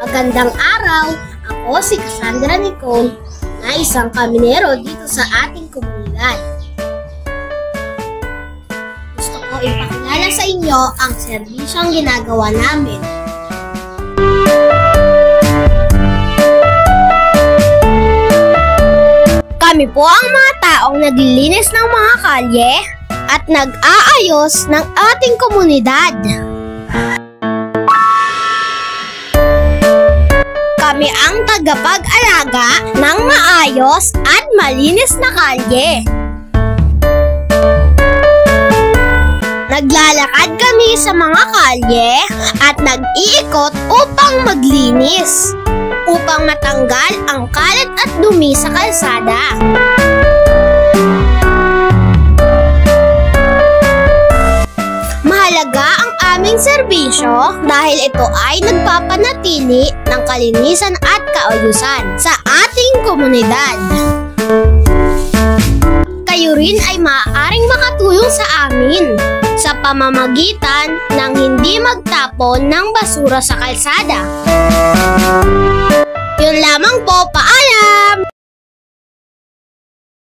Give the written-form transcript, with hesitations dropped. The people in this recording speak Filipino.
Magandang araw! Ako si Cassandra Nicole na isang kaminero dito sa ating komunidad. Gusto ko ipakilala sa inyo ang serbisyong ginagawa namin. Kami po ang mga taong naglilinis ng mga kalye at nag-aayos ng ating komunidad. Kami ang tagapag-alaga ng maayos at malinis na kalye. Naglalakad kami sa mga kalye at nag-iikot upang maglinis, upang matanggal ang kalat at dumi sa kalsada. Mahalaga ang aming serbisyo dahil ito ay nagpapanatili ng kalinisan at kaayusan sa ating komunidad. Kayo rin ay maaaring makatulong sa amin sa pamamagitan ng hindi magtapon ng basura sa kalsada. Yun lamang po, paalam!